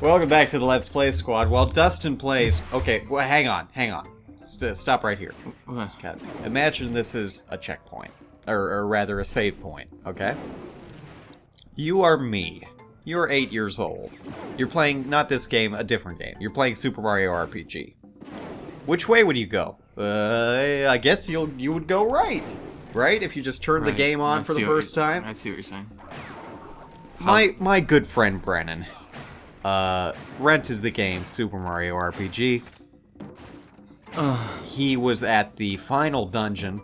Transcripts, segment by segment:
Welcome back to the Let's Play Squad. While Dustin plays... Okay, well, hang on. Stop right here. God. Imagine this is a checkpoint. Or rather, a save point, okay? You are me. You're 8 years old. You're playing, not this game, a different game. You're playing Super Mario RPG. Which way would you go? I guess you would go right. Right? If you just turn the game on for the first time? I see what you're saying. My good friend Brennan rented the game Super Mario RPG. He was at the final dungeon.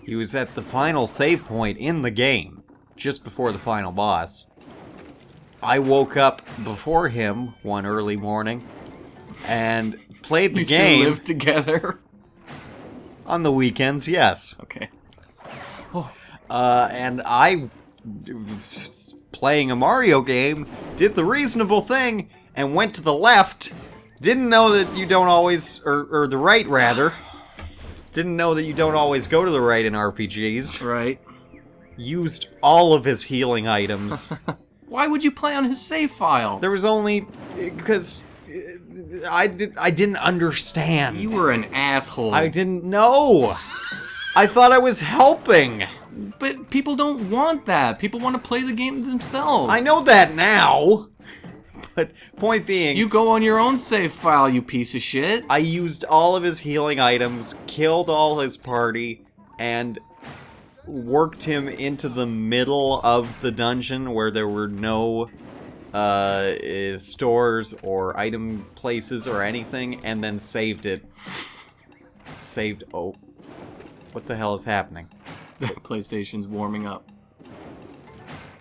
He was at the final save point in the game, just before the final boss. I woke up before him one early morning and played the game. You live together? On the weekends, yes. Okay. And I, playing a Mario game, did the reasonable thing and went to the left. Didn't know that you don't always, or the right rather. Didn't know that you don't always go to the right in RPGs. Right. Used all of his healing items. Why would you play on his save file? There was only because I didn't understand. You were an asshole. I didn't know. I thought I was helping. But people don't want that. People want to play the game themselves. I know that now. But point being, you go on your own save file, you piece of shit. I used all of his healing items, killed all his party, and worked him into the middle of the dungeon where there were no stores or item places or anything, and then saved it. Oh. What the hell is happening? The PlayStation's warming up.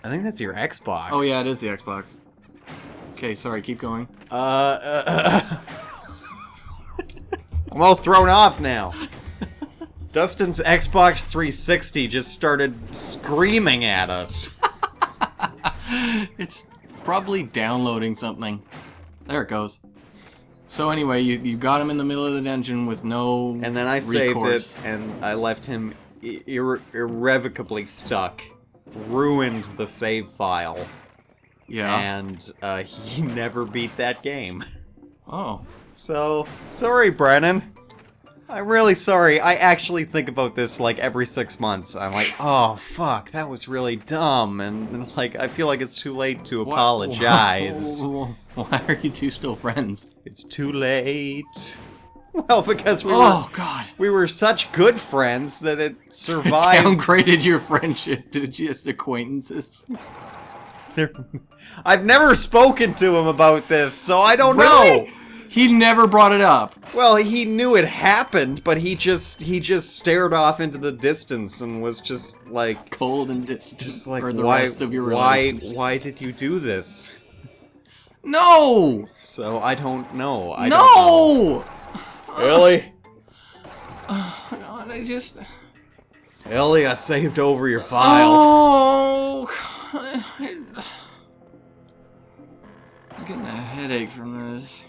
I think that's your Xbox. Oh yeah, it is the Xbox. Okay, sorry, keep going. I'm all thrown off now. Dustin's Xbox 360 just started screaming at us. It's probably downloading something. There it goes. So anyway, you got him in the middle of the dungeon with no And then I saved recourse. it, and I left him irrevocably stuck. Ruined the save file. Yeah. And he never beat that game. Oh. So, sorry, Brennan. I'm really sorry. I actually think about this like every 6 months. I'm like, oh fuck, that was really dumb, and like I feel like it's too late to apologize. Why are you two still friends? It's too late. Well, because we were such good friends that it survived. Downgraded your friendship to just acquaintances. I've never spoken to him about this, so I don't know. He never brought it up. Well, he knew it happened, but he just stared off into the distance and was just like cold and distant. Just like, for the rest of your relationship. Why did you do this? No. So I don't know. I don't know. Ellie. God, I just. Ellie, I saved over your file. Oh. I'm getting a headache from this.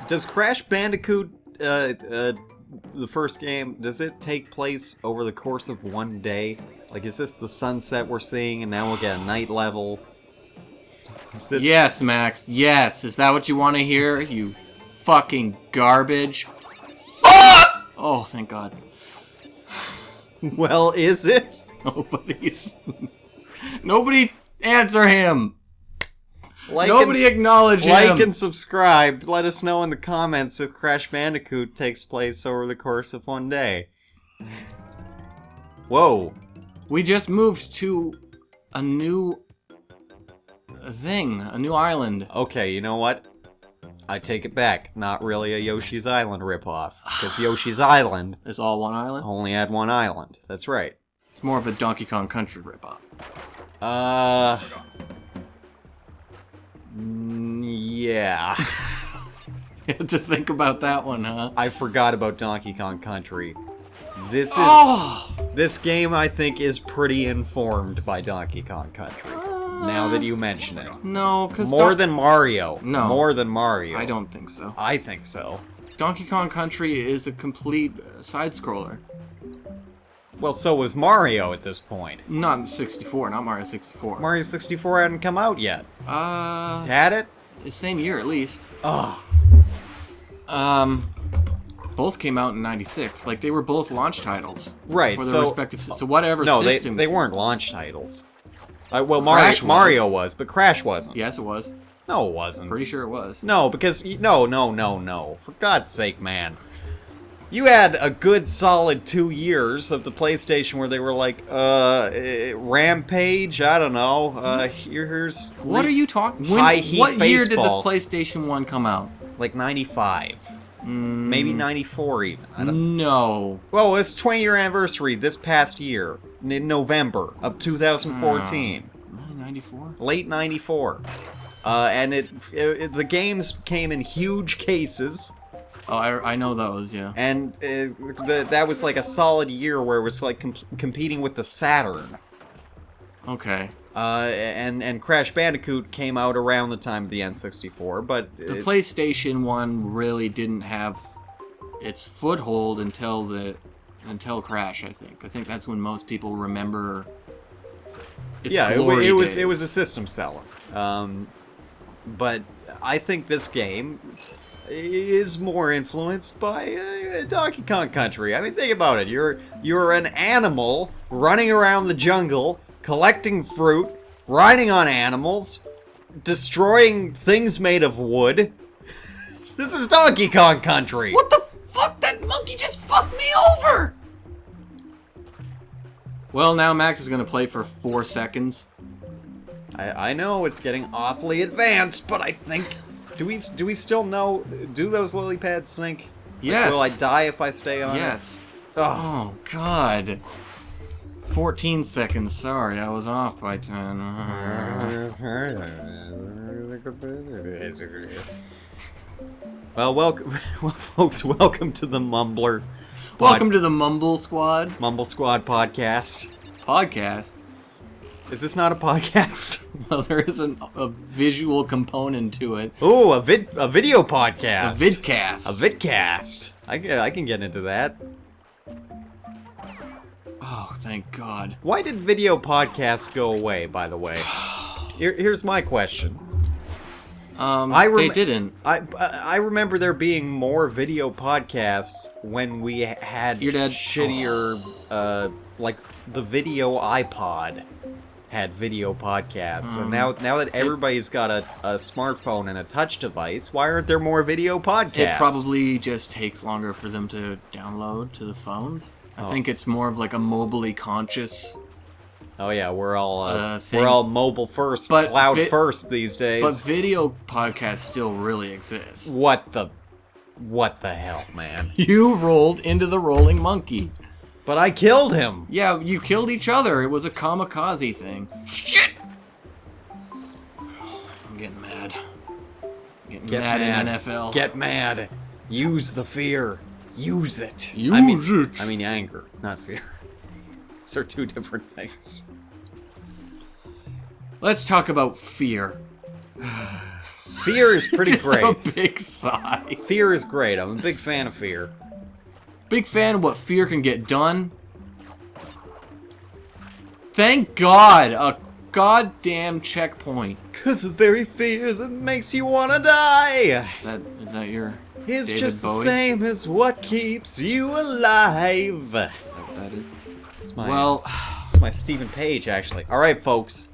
Does Crash Bandicoot, the first game, does it take place over the course of one day? Like, is this the sunset we're seeing, and now we'll get a night level? Is this... Yes, Max, yes. Is that what you want to hear, you fucking garbage? Fuck! Oh, thank God. Well, is it? Nobody answer him! Like Nobody acknowledge him. Like and subscribe. Let us know in the comments if Crash Bandicoot takes place over the course of one day. Whoa. We just moved to a new thing, a new island. Okay, you know what? I take it back. Not really a Yoshi's Island ripoff. Because Yoshi's Island is all one island? Only had one island. That's right. It's more of a Donkey Kong Country ripoff. Yeah. You had to think about that one, huh? I forgot about Donkey Kong Country. This is... Oh! This game, I think, is pretty informed by Donkey Kong Country. Now that you mention it. No, because... More than Mario. No. More than Mario. I don't think so. I think so. Donkey Kong Country is a complete side-scroller. Well, so was Mario at this point. Not in 64, not Mario 64. Mario 64 hadn't come out yet. Had it? The same year at least. Oh. Both came out in 96. Like, they were both launch titles. Right, For their so... respective... So whatever No, system... they weren't launch titles. Well, Crash Mario was, but Crash wasn't. Yes, it was. No, it wasn't. Pretty sure it was. No, because... No. For God's sake, man. You had a good solid 2 years of the PlayStation where they were like, Rampage? I don't know. Here's... What are you talking... High Heat What year did the Baseball. PlayStation 1 come out? Like 95. Maybe 94 even. I don't... No. Well, it's 20-year anniversary this past year. In November of 2014. 94? Late 94. And the games came in huge cases. Oh, I know those, yeah. And that was like a solid year where it was like competing with the Saturn. Okay. And Crash Bandicoot came out around the time of the N64, but... The PlayStation 1 really didn't have its foothold until Crash, I think. I think that's when most people remember its glory days. It was a system seller. But I think this game is more influenced by Donkey Kong Country. I mean, think about it. You're an animal running around the jungle, collecting fruit, riding on animals, destroying things made of wood. This is Donkey Kong Country. What the fuck? That monkey just fucked me over! Well, now Max is gonna play for 4 seconds. I know it's getting awfully advanced, but I think... Do we still know... Do those lily pads sink? Yes. Will I die if I stay on it? Yes. Oh, God. 14 seconds. Sorry, I was off by 10. Well, folks, welcome to the Mumbler. Welcome to the Mumble Squad. Mumble Squad podcast. Podcast? Is this not a podcast? Well, there is a visual component to it. Ooh, a video podcast. A vidcast. A vidcast. I can get into that. Oh, thank God. Why did video podcasts go away, by the way? Here's my question. They didn't. I remember there being more video podcasts when we had shittier, like the video iPod had video podcasts. And now that everybody's got a smartphone and a touch device, why aren't there more video podcasts? It probably just takes longer for them to download to the phones. I think it's more of like a mobily conscious. Oh yeah, we're all mobile first, cloud first these days. But video podcasts still really exist. What the hell, man? You rolled into the rolling monkey. But I killed him. Yeah, you killed each other. It was a kamikaze thing. Shit! I'm getting mad. Get mad in NFL. Get mad. Use the fear. Use it. I mean anger, not fear. Those are two different things. Let's talk about fear. Fear is pretty great. Just a big sigh. Fear is great. I'm a big fan of fear. Big fan of what fear can get done. Thank God, a goddamn checkpoint. 'Cause the very fear that makes you wanna die. Is that your It's David just Bowie? the same as what keeps you alive. Is that what that is? It's my, Well, it's my Stephen Page, actually. All right, folks.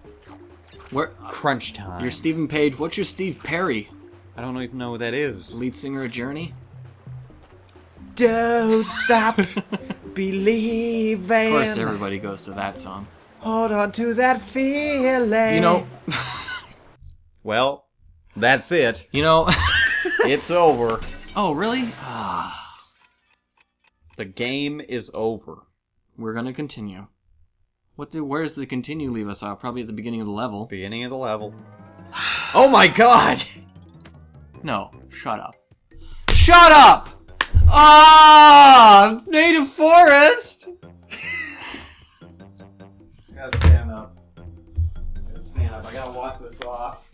Crunch time. You're Stephen Page. What's your Steve Perry? I don't even know who that is. Lead singer of Journey? Don't stop believing. Of course, everybody goes to that song. Hold on to that feeling. You know... Well, that's it. You know... It's over. Oh, really? The game is over. We're gonna continue. Where's the continue leave us off? Probably at the beginning of the level. Beginning of the level. Oh my God! No, shut up. Shut up! Ah, native forest! I gotta stand up. I gotta walk this off.